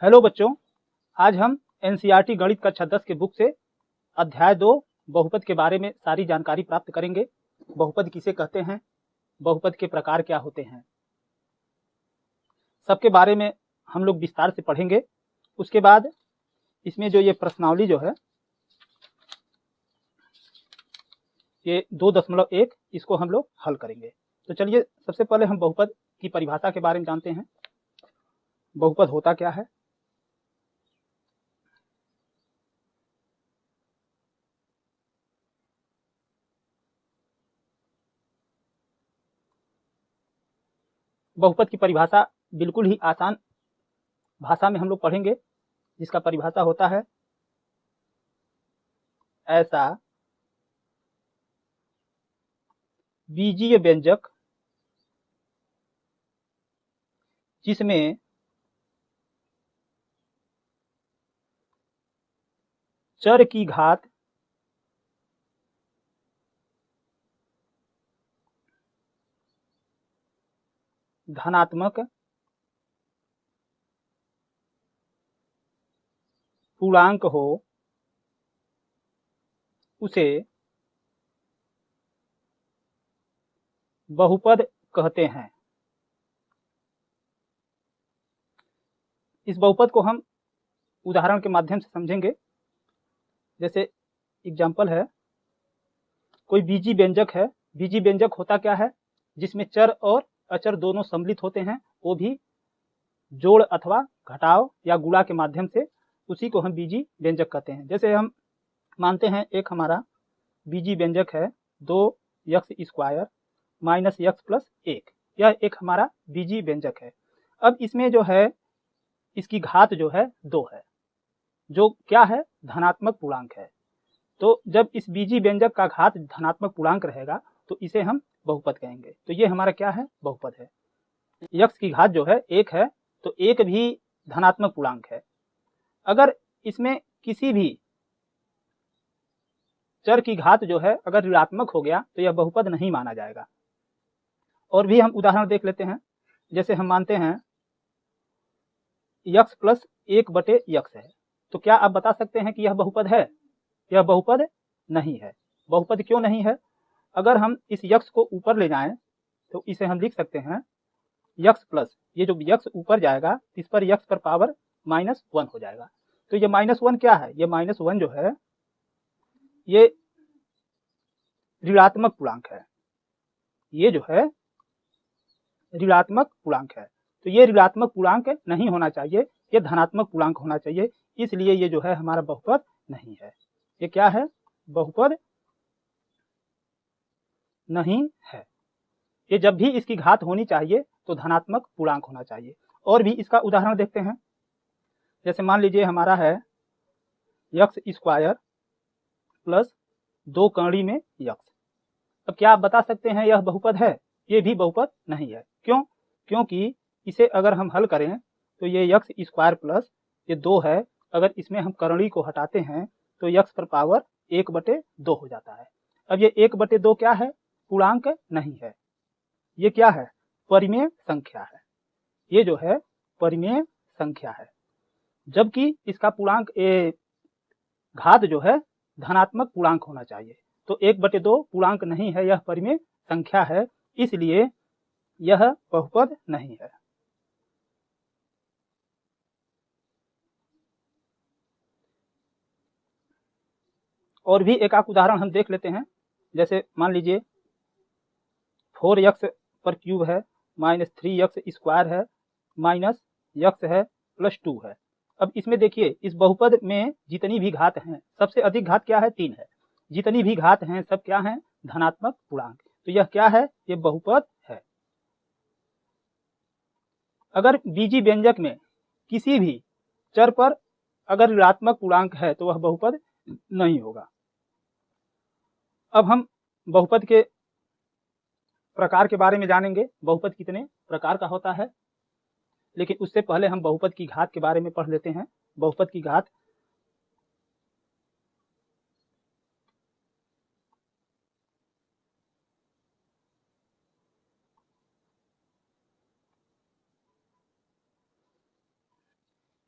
Hello बच्चों, आज हम एनसीईआरटी गणित कक्षा 10 के बुक से अध्याय 2 बहुपद के बारे में सारी जानकारी प्राप्त करेंगे। बहुपद किसे कहते हैं, बहुपद के प्रकार क्या होते हैं, सबके बारे में हम लोग विस्तार से पढ़ेंगे। उसके बाद इसमें जो ये प्रश्नावली जो है ये 2.1 इसको हम लोग हल करेंगे। तो चलिए सबसे पहले हम बहुपद की परिभाषा के बारे में जानते हैं। बहुपद होता क्या है? बहुपद की परिभाषा बिल्कुल ही आसान भाषा में हम लोग पढ़ेंगे, जिसका परिभाषा होता है ऐसा बीजीय व्यंजक जिसमें चर की घात धनात्मक पूर्णांक हो उसे बहुपद कहते हैं। इस बहुपद को हम उदाहरण के माध्यम से समझेंगे। जैसे एग्जाम्पल है, कोई बीजी व्यंजक है। बीजी व्यंजक होता क्या है? जिसमें चर और अचर दोनों सम्मिलित होते हैं, वो भी जोड़ अथवा घटाव या गुणा के माध्यम से, उसी को हम बीजी व्यंजक कहते हैं। जैसे हम मानते हैं एक हमारा बीजी व्यंजक है 2x² माइनस x प्लस 1, यह एक हमारा बीजी व्यंजक है। अब इसमें जो है इसकी घात जो है 2 है, जो क्या है? धनात्मक पूर्णांक है। तो जब इस बीजी व्यंजक का घात धनात्मक पूर्णांक रहेगा तो इसे हम बहुपद कहेंगे। तो ये हमारा क्या है? बहुपद है। x की घात जो है 1 है, तो 1 भी धनात्मक पूर्णांक है। अगर इसमें किसी भी चर की घात जो है अगर ऋणात्मक हो गया तो यह बहुपद नहीं माना जाएगा। और भी हम उदाहरण देख लेते हैं। जैसे हम मानते हैं x प्लस 1/x है, तो क्या आप बता सकते हैं कि यह बहुपद है? यह बहुपद नहीं है। बहुपद क्यों नहीं है? अगर हम इस x को ऊपर ले जाएं तो इसे हम लिख सकते हैं x प्लस, ये जो x ऊपर जाएगा इस पर x पर पावर -1 हो जाएगा। तो ये -1 क्या है? ये -1 जो है ये ऋणात्मक पूर्णांक है। ये जो है ऋणात्मक पूर्णांक है। तो ये ऋणात्मक पूर्णांक नहीं होना चाहिए, ये धनात्मक पूर्णांक होना चाहिए। इसलिए ये जो है हमारा बहुपद नहीं है। ये क्या है? बहुपद नहीं है। ये जब भी इसकी घात होनी चाहिए तो धनात्मक पूर्णांक होना चाहिए। और भी इसका उदाहरण देखते हैं। जैसे मान लीजिए हमारा है x² प्लस 2 कड़ी में x। अब क्या आप बता सकते हैं यह बहुपद है? ये भी बहुपद नहीं है। क्यों? क्योंकि इसे अगर हम हल करें तो ये x² प्लस ये 2 है, अगर इसमें हम कड़ी को हटाते हैं तो x पर पावर 1/2 हो जाता है। अब ये 1/2 क्या है? पूर्णांक नहीं है। ये क्या है? परिमेय संख्या है। ये जो है परिमेय संख्या है, जबकि इसका पूर्णांक घात जो है धनात्मक पूर्णांक होना चाहिए। तो 1/2 पूर्णांक नहीं है, यह परिमेय संख्या है, इसलिए यह बहुपद नहीं है। और भी एक आध उदाहरण हम देख लेते हैं। जैसे मान लीजिए 4x पर क्यूब है माइनस 3x² है माइनस x है प्लस 2 है। अब इसमें देखिए इस बहुपद में जितनी भी घात हैं, सबसे अधिक घात क्या है? 3 है। जितनी भी घात हैं सब क्या हैं? धनात्मक पूर्णांक। तो यह क्या है? ये बहुपद है। अगर बीजी व्यंजक में किसी भी चर पर अगर ऋणात्मक पूर्णांक है तो वह बहुपद नहीं होगा। अब हम बहुपद के प्रकार के बारे में जानेंगे। बहुपद कितने प्रकार का होता है, लेकिन उससे पहले हम बहुपद की घात के बारे में पढ़ लेते हैं। बहुपद की घात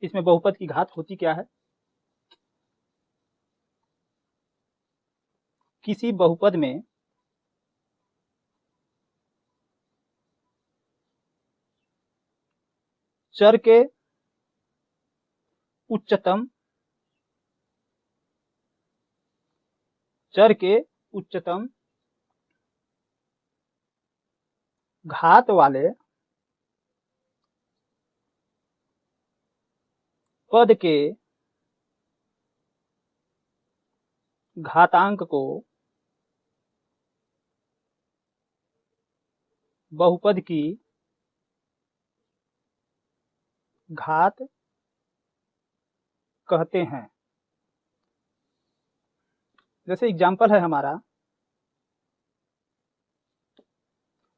इसमें बहुपद की घात होती क्या है? किसी बहुपद में चर के उच्चतम घात वाले पद के घातांक को बहुपद की घात कहते हैं। जैसे एग्जाम्पल है हमारा,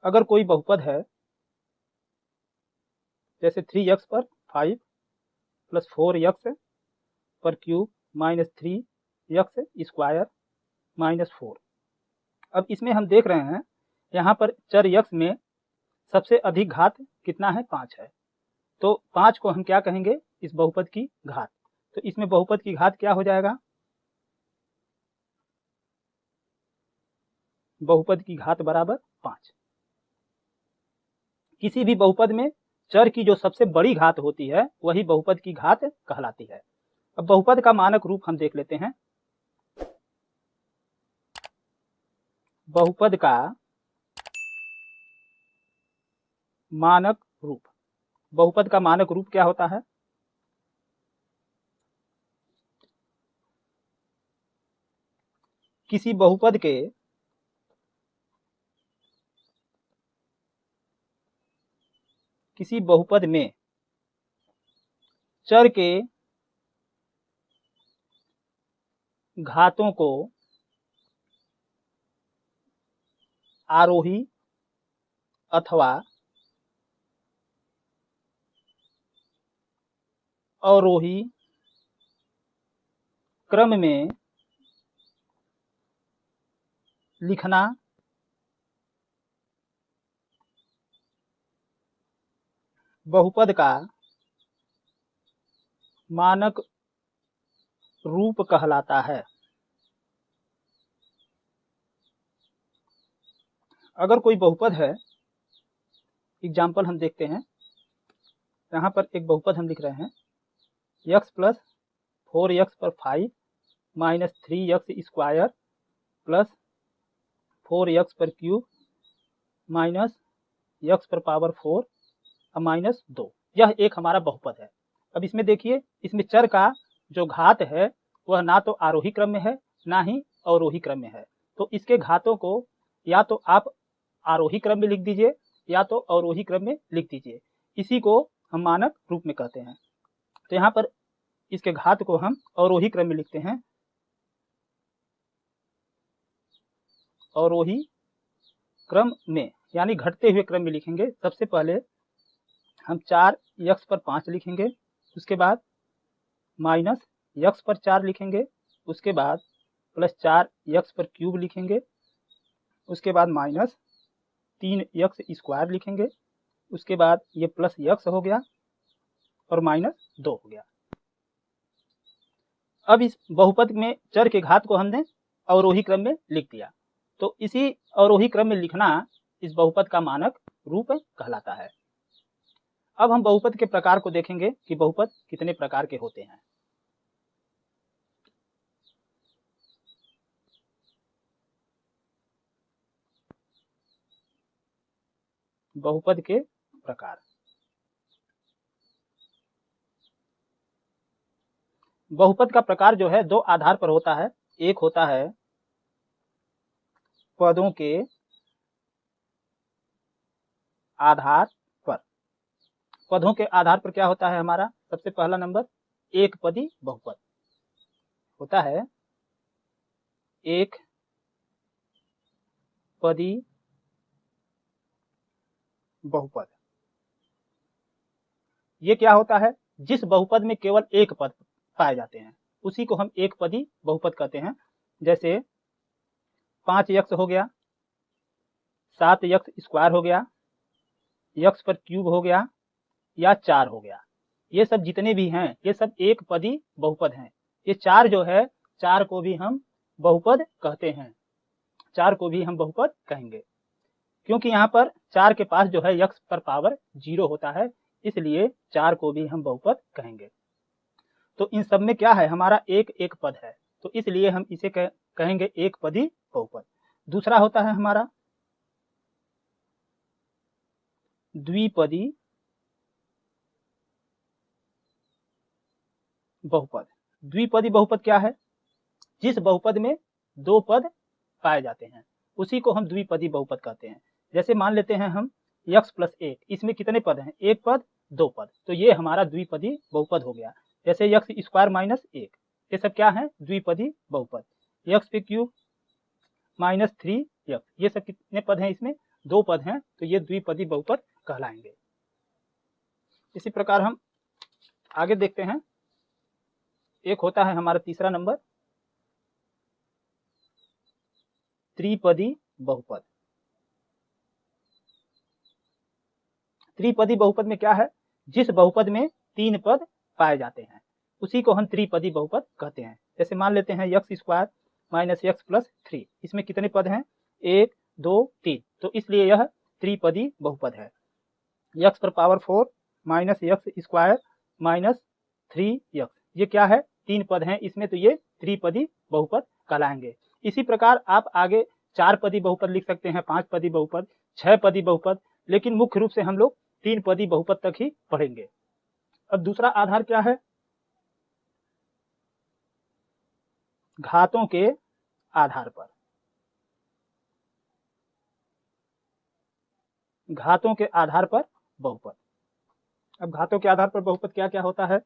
अगर कोई बहुपद है जैसे 3x पर 5 प्लस 4x पर cube minus 3x square minus 4। अब इसमें हम देख रहे हैं यहाँ पर चर x में सबसे अधिक घात कितना है? 5 है। तो 5 को हम क्या कहेंगे? इस बहुपद की घात। तो इसमें बहुपद की घात क्या हो जाएगा? बहुपद की घात बराबर 5। किसी भी बहुपद में चर की जो सबसे बड़ी घात होती है वही बहुपद की घात कहलाती है। अब बहुपद का मानक रूप हम देख लेते हैं। बहुपद का मानक रूप, बहुपद का मानक रूप क्या होता है? किसी बहुपद में चर के घातों को आरोही अथवा अवरोही क्रम में लिखना बहुपद का मानक रूप कहलाता है। अगर कोई बहुपद है, एग्जाम्पल हम देखते हैं, यहाँ पर एक बहुपद हम लिख रहे हैं, x प्लस 4x पर 5 minus 3x square plus 4x पर क्यूब माइनस x पर पावर 4 माइनस 2। यह एक हमारा बहुपद है। अब इसमें देखिए, इसमें चर का जो घात है वह ना तो आरोही क्रम में है ना ही अवरोही क्रम में है। तो इसके घातों को या तो आप आरोही क्रम में लिख दीजिए या तो अवरोही क्रम में लिख दीजिए। इसी को हम मानक रूप में कहते हैं। तो यहाँ पर इसके घात को हम अवरोही क्रम में लिखते हैं। अवरोही क्रम में यानी घटते हुए क्रम में लिखेंगे। सबसे पहले हम 4x पर 5 लिखेंगे, उसके बाद माइनस x पर 4 लिखेंगे, उसके बाद प्लस 4x पर क्यूब लिखेंगे, उसके बाद माइनस 3x स्क्वायर लिखेंगे, उसके बाद ये प्लस x हो गया और माइनस 2 हो गया। अब इस बहुपद में चर के घात को हमने अवरोही क्रम में लिख दिया। तो इसी अवरोही क्रम में लिखना इस बहुपद का मानक रूप कहलाता है। अब हम बहुपद के प्रकार को देखेंगे कि बहुपद कितने प्रकार के होते हैं। बहुपद के प्रकार, बहुपद का प्रकार जो है दो आधार पर होता है। एक होता है पदों के आधार पर। पदों के आधार पर क्या होता है हमारा? सबसे पहला नंबर एक पदी बहुपद होता है। एक पदी बहुपद ये क्या होता है? जिस बहुपद में केवल एक पद पाए जाते हैं उसी को हम एक पदी बहुपद कहते हैं। जैसे 5x हो गया, 7x स्क्वायर हो गया, x पर क्यूब हो गया या 4 हो गया। ये सब जितने भी हैं ये सब एक पदी बहुपद हैं। ये 4 जो है 4 को भी हम बहुपद कहते हैं, 4 को भी हम बहुपद कहेंगे, क्योंकि यहाँ पर 4 के पास जो है यक्स पर पावर 0 होता है, इसलिए 4 को भी हम बहुपद कहेंगे। तो इन सब में क्या है, हमारा एक एक पद है, तो इसलिए हम इसे कहेंगे एक पदी बहुपद। दूसरा होता है हमारा द्विपदी बहुपद। द्विपदी बहुपद क्या है, जिस बहुपद में 2 पद पाए जाते हैं उसी को हम द्विपदी बहुपद कहते हैं। जैसे मान लेते हैं हम x प्लस 1, इसमें कितने पद हैं, 1 पद 2 पद, तो ये हमारा द्विपदी बहुपद हो गया। जैसे x स्क्वायर माइनस 1, ये सब क्या है, द्विपदी बहुपद। x पे क्यूब माइनस 3x, ये सब कितने पद हैं, इसमें 2 पद हैं, तो ये द्विपदी बहुपद कहलाएंगे। इसी प्रकार हम आगे देखते हैं, एक होता है हमारा तीसरा नंबर त्रिपदी बहुपद। त्रिपदी बहुपद में क्या है, जिस बहुपद में 3 पद पाए जाते हैं उसी को हम त्रिपदी बहुपद कहते हैं। जैसे मान लेते हैं x square minus x plus 3, इसमें कितने पद हैं, 1 2 3, तो इसलिए यह त्रिपदी बहुपद है। x पर power 4 minus x square minus 3x, ये क्या है, 3 पद हैं इसमें, तो ये त्रिपदी बहुपद कहलाएंगे। इसी प्रकार आप आगे 4 पदी बहुपद लिख सकते हैं, 5 पदी बहुपद, 6 पदी बहुपद, लेकिन मुख्य रूप से हम लोग 3 पदी बहुपद तक ही पढ़ेंगे। अब दूसरा आधार क्या है, घातों के आधार पर। घातों के आधार पर बहुपद। अब घातों के आधार पर बहुपद क्या क्या होता है,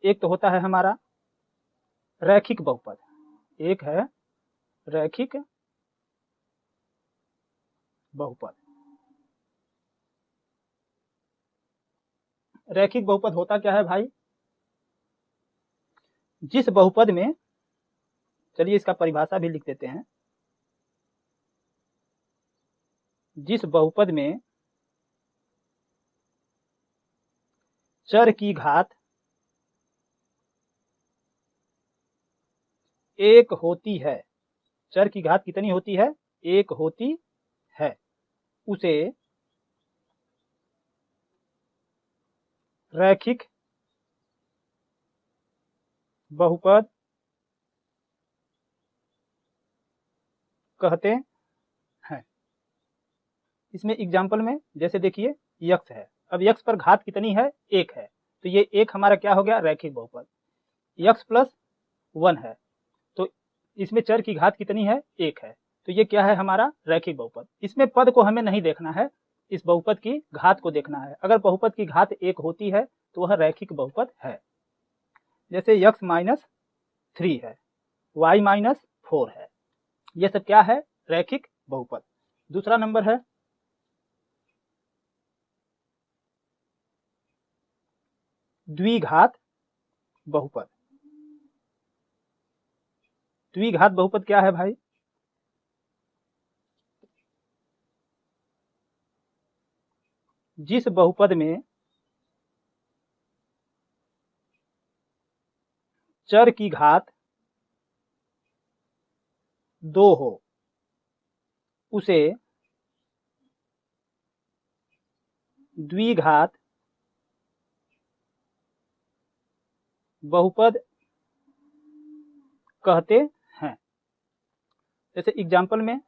एक तो होता है हमारा रैखिक बहुपद, एक है रैखिक बहुपद। रैखिक बहुपद होता क्या है भाई, जिस बहुपद में, चलिए इसका परिभाषा भी लिख देते हैं, जिस बहुपद में चर की घात 1 होती है, चर की घात कितनी होती है, 1 होती है, उसे रैखिक बहुपद कहते हैं। इसमें एग्जाम्पल में जैसे देखिए x है, अब x पर घात कितनी है, 1 है, तो ये 1 हमारा क्या हो गया, रैखिक बहुपद। x प्लस 1 है, तो इसमें चर की घात कितनी है, 1 है, तो ये क्या है, हमारा रैखिक बहुपद। इसमें पद को हमें नहीं देखना है, इस बहुपद की घात को देखना है। अगर बहुपद की घात 1 होती है तो वह रैखिक बहुपद है। जैसे x माइनस 3 है, y माइनस 4 है, ये सब क्या है, रैखिक बहुपद। दूसरा नंबर है द्विघात बहुपद। द्विघात बहुपद क्या है भाई, जिस बहुपद में चर की घात 2 हो उसे द्विघात बहुपद कहते हैं। जैसे एग्जाम्पल में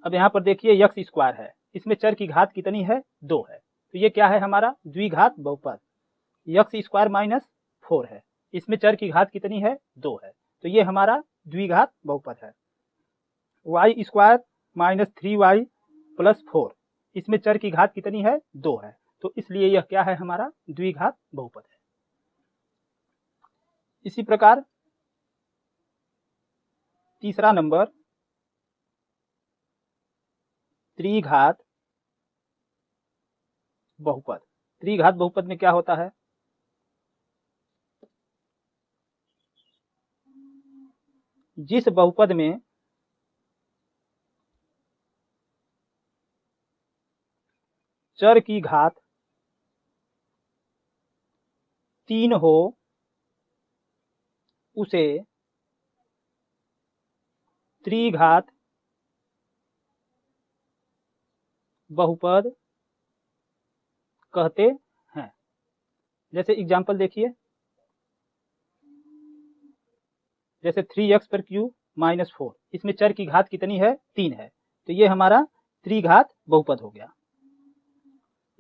अब यहाँ पर देखिए x स्क्वायर है, इसमें चर की घात कितनी है, 2 है, तो ये क्या है, हमारा द्विघात बहुपद। x स्क्वायर माइनस 4 है, इसमें चर की घात कितनी है, 2 है, तो ये हमारा द्विघात बहुपद है। y square minus 3y plus 4, इसमें चर की घात कितनी है, 2 है, तो इसलिए यह क्या है, हमारा द्विघात बहुपद है। इसी प्रकार तीसरा नंबर त्रिघात बहुपद। त्रिघात बहुपद में क्या होता है, जिस बहुपद में चर की घात 3 हो उसे त्रिघात बहुपद कहते हैं। जैसे एग्जाम्पल देखिए, जैसे 3x पर क्यूब माइनस 4, इसमें चर की घात कितनी है? 3 है, तो ये हमारा त्रिघात बहुपद हो गया।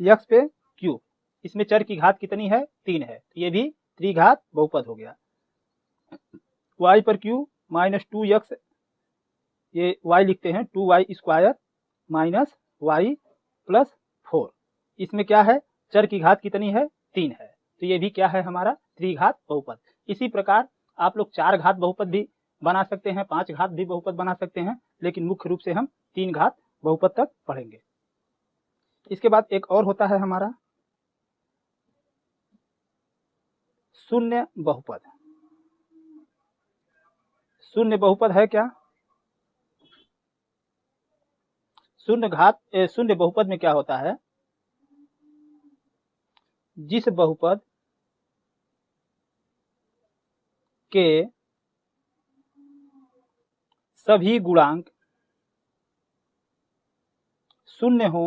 x पे क्यूब, इसमें चर की घात कितनी है? 3 है, तो ये भी त्रिघात बहुपद हो गया। y पर क्यूब माइनस 2x, ये y लिखते हैं 2y square minus y plus 4, इसमें क्या है? चर की घात कितनी है? 3 है, तो ये भी क्या है? हमारा त्रिघात बहुपद। इसी प्रकार आप लोग 4 घात बहुपद भी बना सकते हैं, 5 घात भी बहुपद बना सकते हैं, लेकिन मुख्य रूप से हम 3 घात बहुपद तक पढ़ेंगे। इसके बाद एक और होता है हमारा शून्य बहुपद। शून्य बहुपद है क्या? शून्य बहुपद में क्या होता है? जिस बहुपद के सभी गुणांक शून्य हो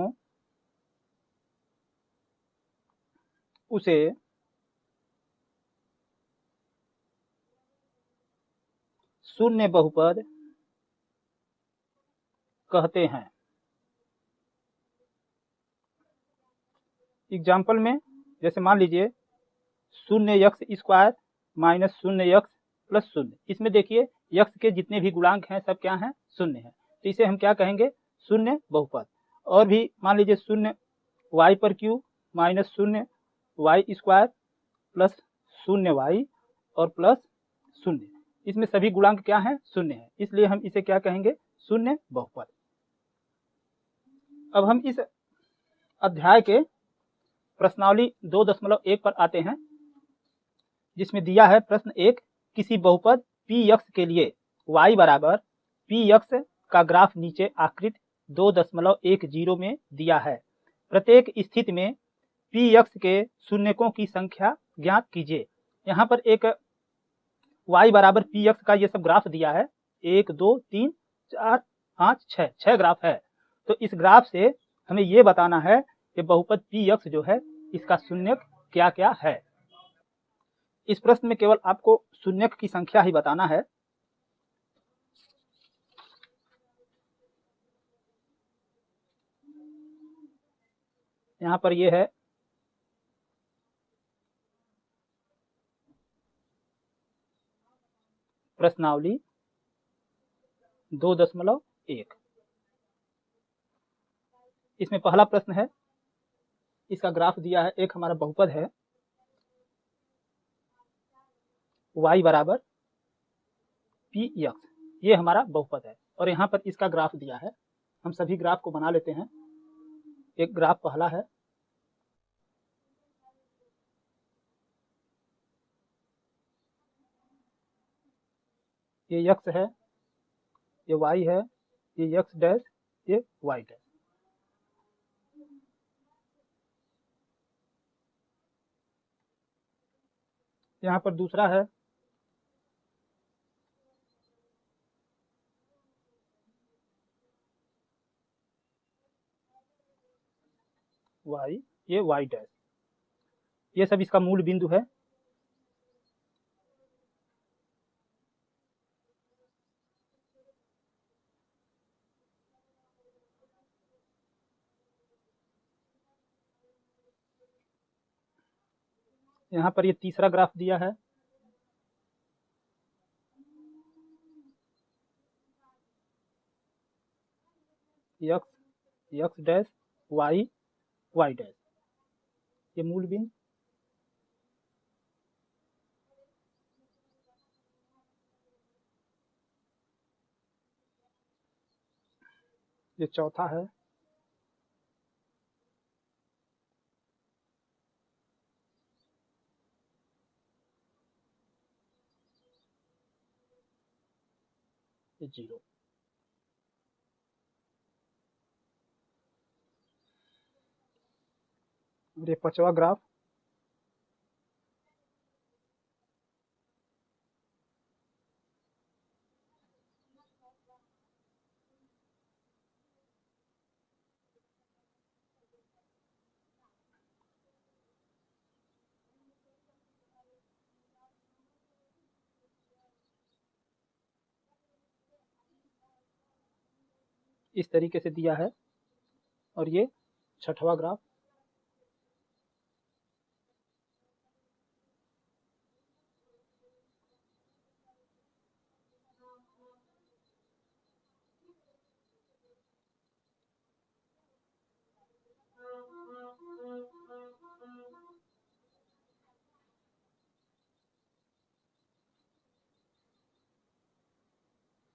उसे शून्य बहुपद कहते हैं। एग्जाम्पल में जैसे मान लीजिए 0x square minus 0x plus 0, इसमें देखिए x के जितने भी गुणांक हैं सब क्या हैं? शून्य है, तो इसे हम क्या कहेंगे? शून्य बहुपद। और भी मान लीजिए 0y पर cube minus 0y square plus 0y और प्लस 0, इसमें सभी गुणांक क्या हैं? शून्य है, इसलिए हम इसे क्या कहेंगे? शून्य बहुपद। अब हम इस अध्याय के प्रश्नावली 2.1 पर आते हैं, जिसमें दिया है प्रश्न 1, किसी बहुपद px के लिए y बराबर px का ग्राफ नीचे आकृत 2.10 में दिया है। प्रत्येक स्थिति में px के शून्यकों की संख्या ज्ञात कीजिए। यहाँ पर एक y बराबर px का ये सब ग्राफ दिया है, 1 2 3 4 5 6 ग्राफ है। तो इस ग्राफ से हमें ये बताना है कि बहुपद px जो है इसका शून्यक क्या क्या है। इस प्रश्न में केवल आपको शून्यक की संख्या ही बताना है। यहाँ पर ये है प्रश्नावली 2.1। इसमें पहला प्रश्न है, इसका ग्राफ दिया है, एक हमारा बहुपद है y बराबर px, ये हमारा बहुपद है, और यहाँ पर इसका ग्राफ दिया है। हम सभी ग्राफ को बना लेते हैं। एक ग्राफ पहला है, ये x है, ये y है, ये x डैश, ये y डैश। यहाँ पर दूसरा है, y, ये y डैश, ये सब इसका मूल बिंदु है। यहाँ पर ये तीसरा ग्राफ दिया है, x डैश, y डैश, ये मूल बिंदु। ये चौथा है, ये 0। और ये पांचवा ग्राफ, इस तरीके से दिया है। और ये छठवां ग्राफ,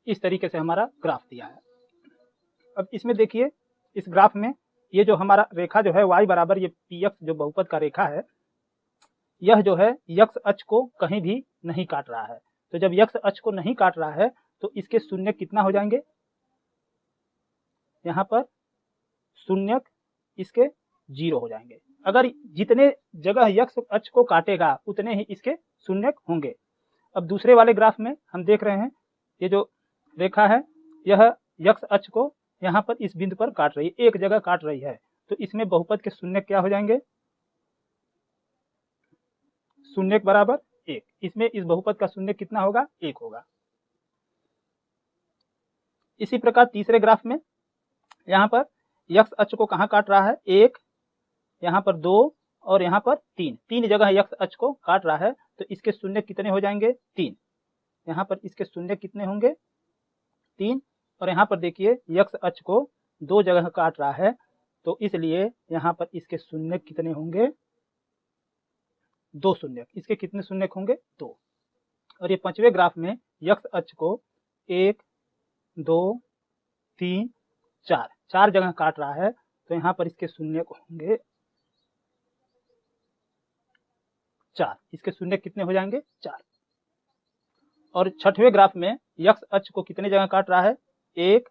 इस तरीके से हमारा ग्राफ दिया है। अब इसमें देखिए, इस ग्राफ में ये जो हमारा रेखा जो है y बराबर ये px जो बहुपद का रेखा है, यह जो है x अक्ष को कहीं भी नहीं काट रहा है। तो जब x अक्ष को नहीं काट रहा है तो इसके शून्य कितना हो जाएंगे, यहाँ पर शून्य इसके 0 हो जाएंगे। अगर जितने जगह x अक्ष को काटेगा उतने ही इसके शून्य होंगे। अब दूसरे वाले ग्राफ में हम देख रहे हैं, ये जो रेखा है यह x अक्ष को यहाँ पर इस बिंदु पर काट रही है, एक जगह काट रही है। तो इसमें बहुपद के शून्य क्या हो जाएंगे, शून्य बराबर 1। इसमें इस बहुपद का शून्य कितना होगा, 1 होगा। इसी प्रकार तीसरे ग्राफ में यहाँ पर x अक्ष को कहाँ काट रहा है, 1, यहाँ पर 2 और यहाँ पर 3, 3 जगह x अक्ष को काट रहा है। तो इसके शून्य कितने हो जाएंगे, 3। यहाँ पर इसके शून्य कितने होंगे, 3। और यहाँ पर देखिए x अक्ष को 2 जगह काट रहा है, तो इसलिए यहाँ पर इसके शून्य कितने होंगे, 2 शून्य। इसके कितने शून्य होंगे, 2। और ये पांचवें ग्राफ में x अक्ष को 1, 2, 3, 4 जगह काट रहा है। तो यहाँ पर इसके शून्य होंगे 4। इसके शून्य कितने हो जाएंगे, 4। और छठवें ग्राफ में x अक्ष को कितने जगह काट रहा है, 1,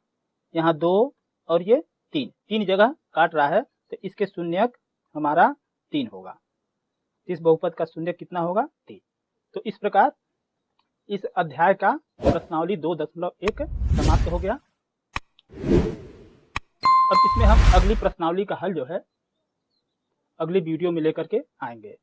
यहाँ 2 और ये 3 जगह काट रहा है। तो इसके शून्य हमारा 3 होगा। इस बहुपद का शून्य कितना होगा, 3। तो इस प्रकार इस अध्याय का प्रश्नावली 2.1 समाप्त हो गया। अब इसमें हम अगली प्रश्नावली का हल जो है अगली वीडियो में लेकर के आएंगे।